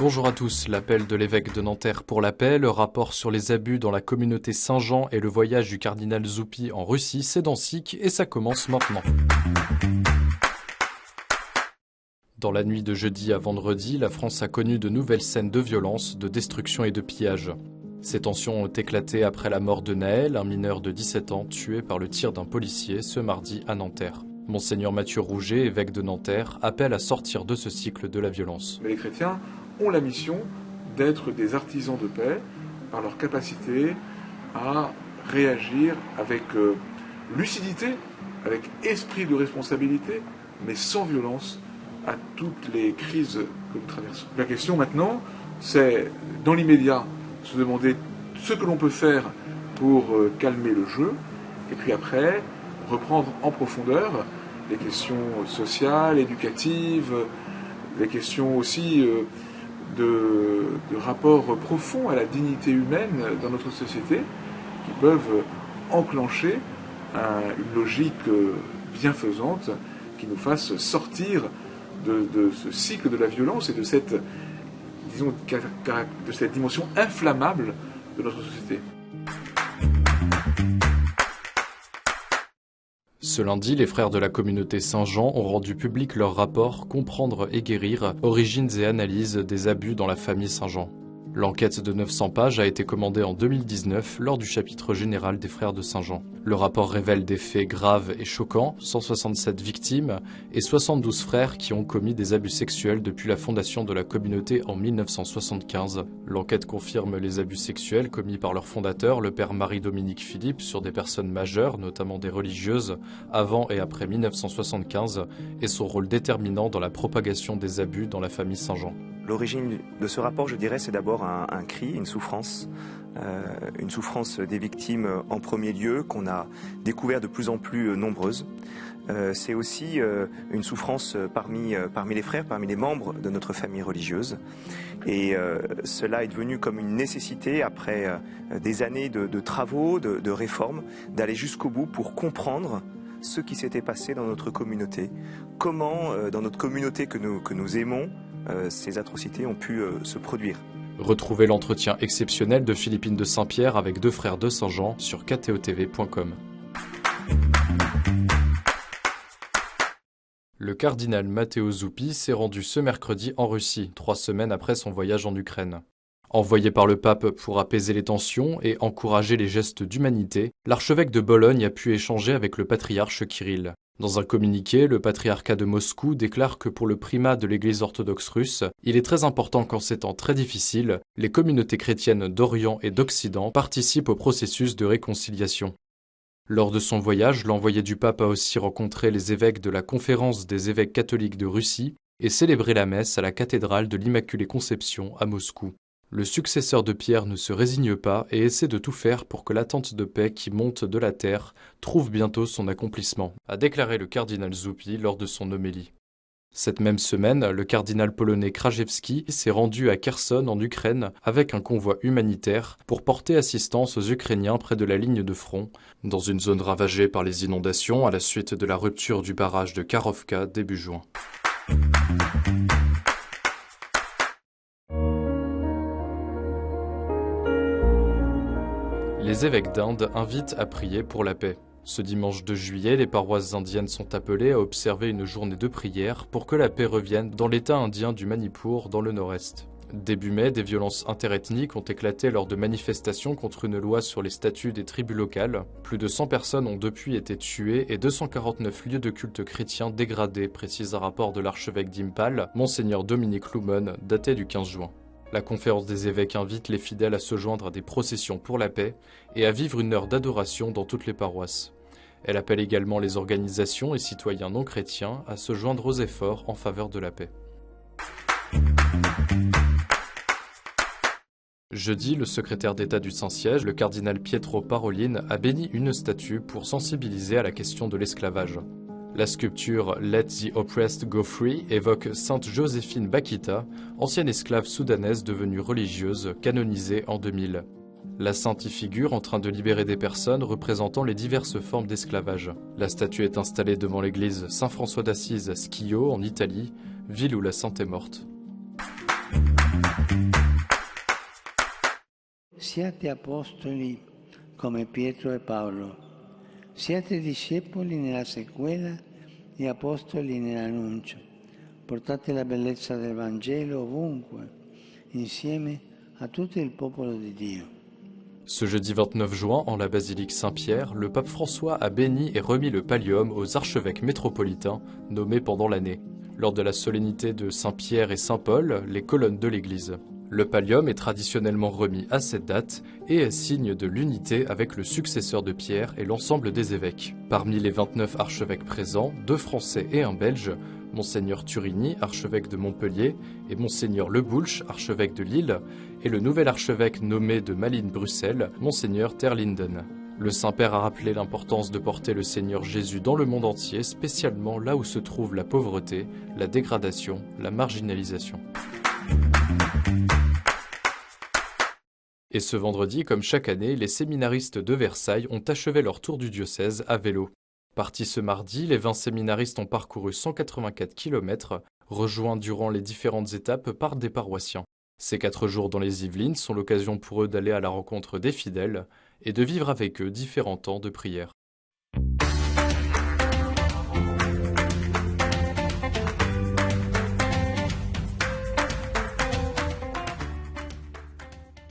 Bonjour à tous, l'appel de l'évêque de Nanterre pour la paix, le rapport sur les abus dans la communauté Saint-Jean et le voyage du cardinal Zuppi en Russie, c'est dans SIC et ça commence maintenant. Dans la nuit de jeudi à vendredi, la France a connu de nouvelles scènes de violence, de destruction et de pillage. Ces tensions ont éclaté après la mort de Naël, un mineur de 17 ans tué par le tir d'un policier ce mardi à Nanterre. Monseigneur Mathieu Rouget, évêque de Nanterre, appelle à sortir de ce cycle de la violence. Mais les chrétiens ont la mission d'être des artisans de paix par leur capacité à réagir avec lucidité, avec esprit de responsabilité, mais sans violence à toutes les crises que nous traversons. La question maintenant, c'est dans l'immédiat se demander ce que l'on peut faire pour calmer le jeu, et puis après reprendre en profondeur les questions sociales, éducatives, les questions aussi de rapport profond à la dignité humaine dans notre société, qui peuvent enclencher une logique bienfaisante qui nous fasse sortir de ce cycle de la violence et de cette, disons, de cette dimension inflammable de notre société. Ce lundi, les frères de la communauté Saint-Jean ont rendu public leur rapport « Comprendre et guérir, origines et analyses des abus dans la famille Saint-Jean ». L'enquête de 900 pages a été commandée en 2019 lors du chapitre général des frères de Saint-Jean. Le rapport révèle des faits graves et choquants, 167 victimes et 72 frères qui ont commis des abus sexuels depuis la fondation de la communauté en 1975. L'enquête confirme les abus sexuels commis par leur fondateur, le père Marie-Dominique Philippe, sur des personnes majeures, notamment des religieuses, avant et après 1975, et son rôle déterminant dans la propagation des abus dans la famille Saint-Jean. L'origine de ce rapport, je dirais, c'est d'abord un cri, une souffrance des victimes en premier lieu, qu'on a découvert de plus en plus nombreuses. C'est aussi une souffrance parmi les frères, parmi les membres de notre famille religieuse. Et cela est devenu comme une nécessité, après des années de travaux, de réformes, d'aller jusqu'au bout pour comprendre ce qui s'était passé dans notre communauté. Comment, dans notre communauté que nous aimons, ces atrocités ont pu se produire. Retrouvez l'entretien exceptionnel de Philippine de Saint-Pierre avec deux frères de Saint-Jean sur ktotv.com. Le cardinal Matteo Zuppi s'est rendu ce mercredi en Russie, 3 semaines après son voyage en Ukraine. Envoyé par le pape pour apaiser les tensions et encourager les gestes d'humanité, l'archevêque de Bologne a pu échanger avec le patriarche Kirill. Dans un communiqué, le patriarcat de Moscou déclare que pour le primat de l'Église orthodoxe russe, il est très important qu'en ces temps très difficiles, les communautés chrétiennes d'Orient et d'Occident participent au processus de réconciliation. Lors de son voyage, l'envoyé du pape a aussi rencontré les évêques de la Conférence des évêques catholiques de Russie et célébré la messe à la cathédrale de l'Immaculée Conception à Moscou. Le successeur de Pierre ne se résigne pas et essaie de tout faire pour que l'attente de paix qui monte de la terre trouve bientôt son accomplissement, a déclaré le cardinal Zuppi lors de son homélie. Cette même semaine, le cardinal polonais Krajewski s'est rendu à Kherson en Ukraine avec un convoi humanitaire pour porter assistance aux Ukrainiens près de la ligne de front, dans une zone ravagée par les inondations à la suite de la rupture du barrage de Karovka début juin. Les évêques d'Inde invitent à prier pour la paix. Ce dimanche 2 juillet, les paroisses indiennes sont appelées à observer une journée de prière pour que la paix revienne dans l'État indien du Manipur, dans le nord-est. Début mai, des violences interethniques ont éclaté lors de manifestations contre une loi sur les statuts des tribus locales. Plus de 100 personnes ont depuis été tuées et 249 lieux de culte chrétiens dégradés, précise un rapport de l'archevêque d'Impal, Monseigneur Dominique Loumon, daté du 15 juin. La conférence des évêques invite les fidèles à se joindre à des processions pour la paix et à vivre une heure d'adoration dans toutes les paroisses. Elle appelle également les organisations et citoyens non chrétiens à se joindre aux efforts en faveur de la paix. Jeudi, le secrétaire d'État du Saint-Siège, le cardinal Pietro Parolin, a béni une statue pour sensibiliser à la question de l'esclavage. La sculpture « Let the Oppressed Go Free » évoque Sainte Joséphine Bakita, ancienne esclave soudanaise devenue religieuse, canonisée en 2000. La sainte y figure en train de libérer des personnes représentant les diverses formes d'esclavage. La statue est installée devant l'église Saint-François d'Assise à Schio, en Italie, ville où la sainte est morte. Siate apostoli come Pietro e Paolo. Siate discepoli nella sequela e apostoli nell'annuncio. Portate la bellezza del Vangelo ovunque, insieme a tutto il popolo di Dio. Ce jeudi 29 juin, en la basilique Saint-Pierre, le pape François a béni et remis le pallium aux archevêques métropolitains nommés pendant l'année. Lors de la solennité de Saint-Pierre et Saint-Paul, les colonnes de l'église. Le pallium est traditionnellement remis à cette date et est signe de l'unité avec le successeur de Pierre et l'ensemble des évêques. Parmi les 29 archevêques présents, 2 Français et un Belge, Monseigneur Turini, archevêque de Montpellier, et Monseigneur Leboulch, archevêque de Lille, et le nouvel archevêque nommé de Malines-Bruxelles, Monseigneur Terlinden. Le Saint-Père a rappelé l'importance de porter le Seigneur Jésus dans le monde entier, spécialement là où se trouve la pauvreté, la dégradation, la marginalisation. Et ce vendredi, comme chaque année, les séminaristes de Versailles ont achevé leur tour du diocèse à vélo. Partis ce mardi, les 20 séminaristes ont parcouru 184 km, rejoints durant les différentes étapes par des paroissiens. Ces 4 jours dans les Yvelines sont l'occasion pour eux d'aller à la rencontre des fidèles et de vivre avec eux différents temps de prière.